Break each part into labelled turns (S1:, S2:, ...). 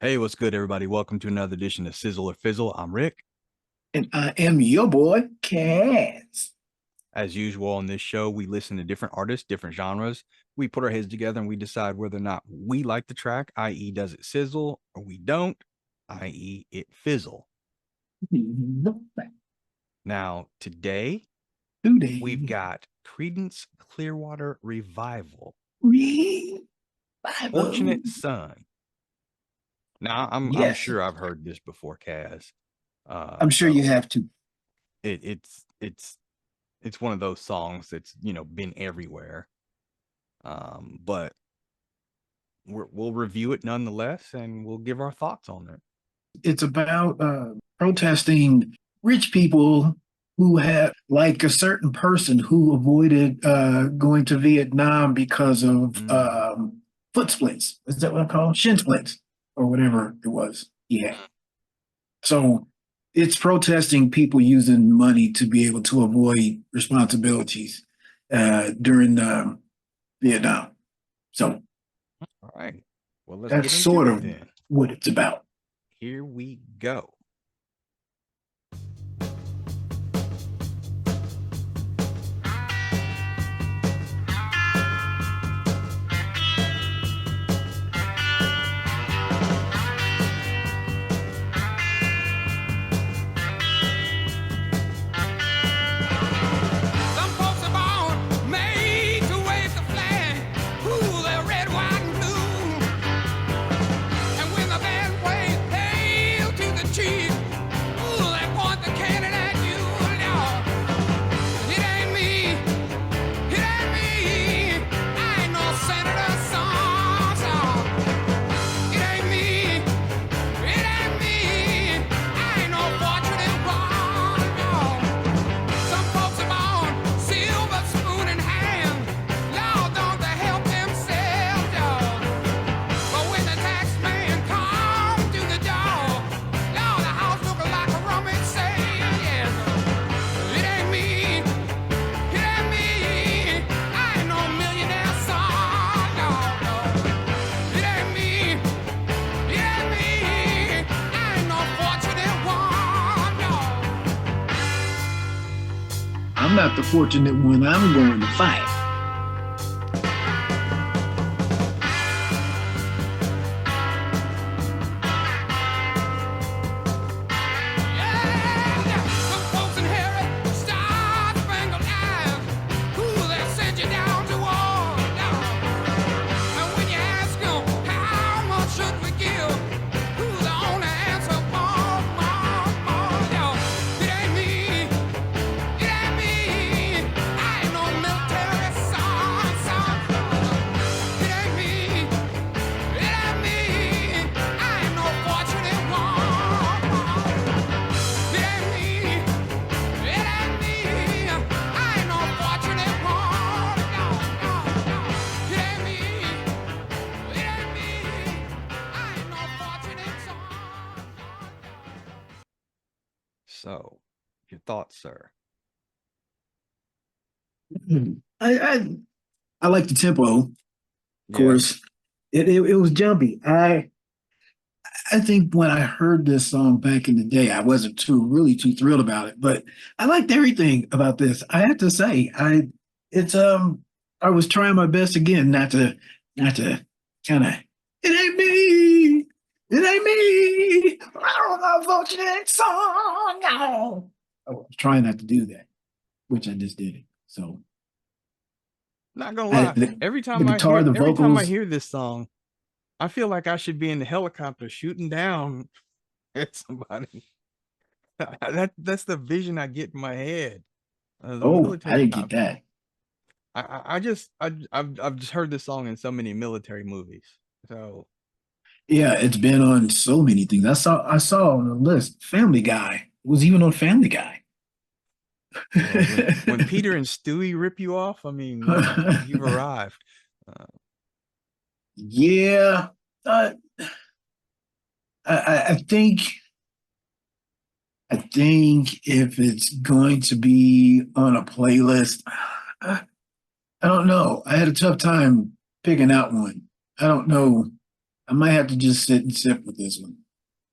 S1: Hey, what's good, everybody? Welcome to another edition of Sizzle or Fizzle. I'm Rick.
S2: And I am your boy, Cass.
S1: As usual on this show, we listen to different artists, different genres. We put our heads together and we decide whether or not we like the track, i.e., does it sizzle, or we don't, i.e., it fizzle. Now, today, we've
S2: Today,
S1: got Creedence Clearwater Revival,
S2: revival.
S1: Fortunate Son. Now, I'm
S2: Yes,
S1: sure I've heard this before, Kaz.
S2: I'm sure you
S1: So
S2: have to.
S1: it's one of those songs that's been everywhere. But we'll review it nonetheless, and we'll give our thoughts on it.
S2: It's about protesting rich people who have, like a certain person who avoided going to Vietnam because of
S1: Mm.
S2: foot splints. Is that what I call them? Shin splints or whatever it was. Yeah. So it's protesting people using money to be able to avoid responsibilities during Vietnam. So
S1: All right. Well, let's
S2: that's
S1: get into
S2: sort
S1: it
S2: of
S1: then.
S2: what it's about.
S1: Here we go.
S3: Some folks are born made to wave the flag. Ooh, they're red, white, and blue. And when the band plays "Hail to the Chief," ooh, they point the cannon at you. Now, it ain't me, it ain't me. I ain't no senator, son. It ain't me, it ain't me. I ain't no fortunate one, no. Some folks are born silver spoon in hand. Lord, don't they help themselves, y'all? But when the tax man comes to the door, Lord, the house looking like a rummage sale, yes. It ain't me, it ain't me. I ain't no millionaire son, no, no. It ain't me, it ain't me. I ain't no fortunate one, no.
S2: I'm not the fortunate one. I'm going to fight.
S3: Yeah, some folks inherit star-spangled eyes. Ooh, they send you down to war. And when you ask them, how much should we give? Ooh, the only answer, more, more, more. Yo, it ain't me, it ain't me. I ain't no military son. It ain't me, it ain't me. I ain't no fortunate one. It ain't me, it ain't me. I ain't no fortunate one. No, no, no. It ain't me, it ain't me. I ain't no fortunate son.
S1: So, your thoughts, sir?
S2: I like the tempo. Of
S1: Yeah.
S2: course, it was jumpy. I think when I heard this song back in the day, I wasn't too thrilled about it, but I liked everything about this. I have to say, it's I was trying my best again not to kind of it ain't me, it ain't me. I don't know fortunate song. No. I was trying not to do that, which I just did it. So
S1: Not gonna
S2: I,
S1: lie. Every
S2: the
S1: time I
S2: guitar,
S1: hear
S2: the
S1: every time I
S2: vocals.
S1: hear this song, I feel like I should be in the helicopter shooting down at somebody. That's the vision I get in my head. The
S2: Oh, I
S1: military
S2: didn't get
S1: cop.
S2: that.
S1: I've just heard this song in so many military movies. So
S2: Yeah, it's been on so many things. I saw on the list Family Guy. It was even on Family Guy.
S1: well, when Peter and Stewie rip you off, I mean, you've arrived. Uh,
S2: Yeah, uh, I think if it's going to be on a playlist, I don't know. I had a tough time picking out one. I don't know. I might have to just sit and sip with this one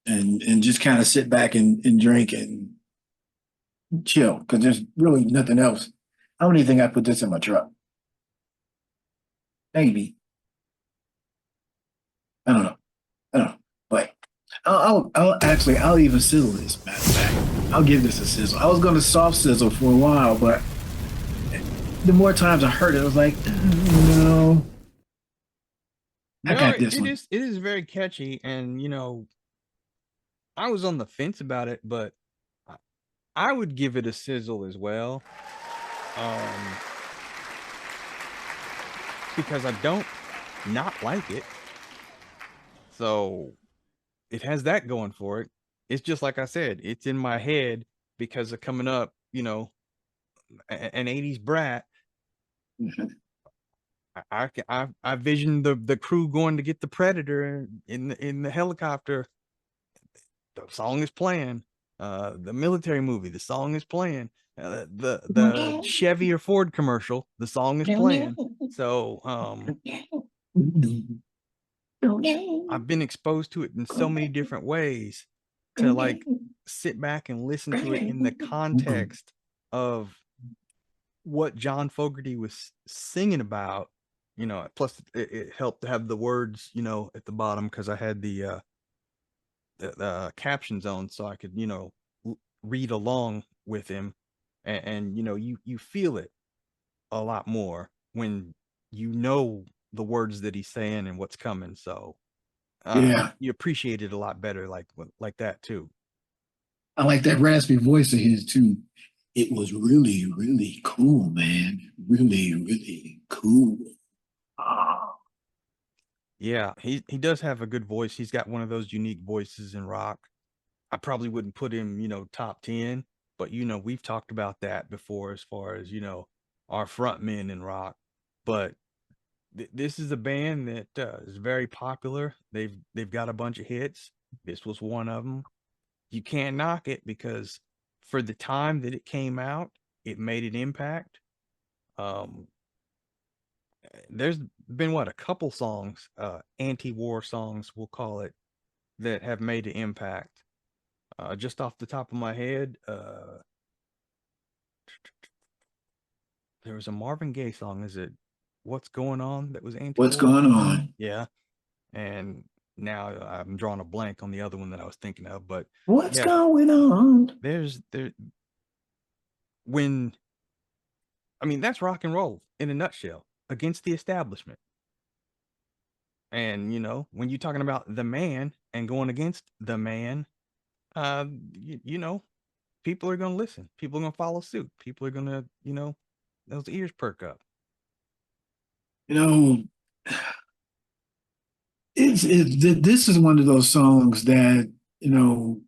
S2: and just kind of sit back and drink and chill because there's really nothing else. I don't even think I put this in my truck. Maybe. I don't know. I don't know. But I'll even sizzle this. Matter of fact, I'll give this a sizzle. I was going to soft sizzle for a while, but the more times I heard it, I was like, no, I
S1: No,
S2: got this one.
S1: it is very catchy, and you know, I was on the fence about it, but I, I would give it a sizzle as well. Um, because I don't not like it. So it has that going for it. It's just like I said, it's in my head because of coming up, you know, an 80s brat. I visioned the crew going to get the predator in the helicopter. The song is playing. The military movie, the song is playing. The Chevy or Ford commercial, the song is playing. So I've been exposed to it in so many different ways to like sit back and listen to it in the context of what John Fogerty was singing about, you know, plus it helped to have the words, you know, at the bottom because I had the captions on so I could, you know, read along with him. And you know, you feel it a lot more when you know the words that he's saying and what's coming. So
S2: Yeah,
S1: you appreciate it a lot better like that too.
S2: I like that raspy voice of his too. It was really, really cool, man. Really, really cool. Ah,
S1: Yeah, he does have a good voice. He's got one of those unique voices in rock. I probably wouldn't put him, you know, top 10, but you know, we've talked about that before as far as, you know, our front men in rock. But this is a band that is very popular. They've got a bunch of hits. This was one of them. You can't knock it because for the time that it came out, it made an impact. Um, there's been what a couple songs, anti-war songs, we'll call it, that have made an impact. Just off the top of my head, there was a Marvin Gaye song. Is it "What's Going On" that was
S2: what's
S1: anti-war?
S2: going on?
S1: Yeah, and now I'm drawing a blank on the other one that I was thinking of. But
S2: What's
S1: yeah,
S2: going on?
S1: there when I mean that's rock and roll in a nutshell against the establishment. And you know, when you're talking about the man and going against the man, you know, people are gonna listen. People are gonna follow suit. People are gonna, you know, those ears perk up.
S2: You know, this is one of those songs that you know.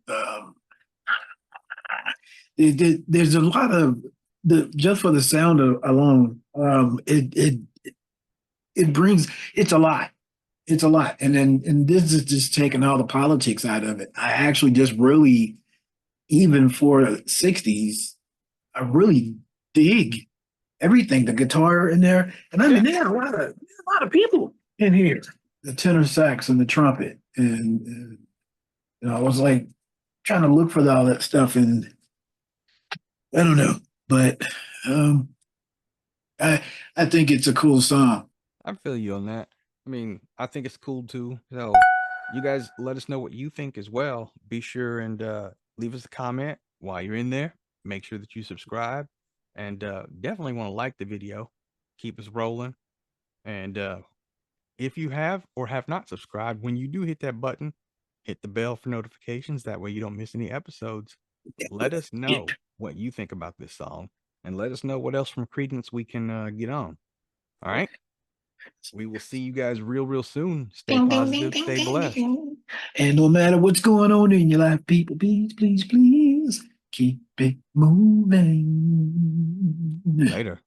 S2: There's a lot of the just for the sound alone. It brings it's a lot. It's a lot, and this is just taking all the politics out of it. I actually just really even for the '60s, I really dig everything. The guitar in there, and I mean
S1: Yeah.
S2: there are a lot of people in here. The tenor sax and the trumpet, and you know, I was like trying to look for all that stuff, and I don't know, but um, I I think it's a cool song.
S1: I feel you on that. I mean, I think it's cool too. So you guys let us know what you think as well. Be sure and leave us a comment while you're in there. Make sure that you subscribe and definitely want to like the video. Keep us rolling. And if you have or have not subscribed, when you do hit that button, hit the bell for notifications. That way you don't miss any episodes. Let us
S2: Yep.
S1: know what you think about this song and let us know what else from Credence we can get on. All right. We will see you guys real soon. Stay positive, stay blessed.
S2: And no matter what's going on in your life, people, please, please, please keep it moving.
S1: Later.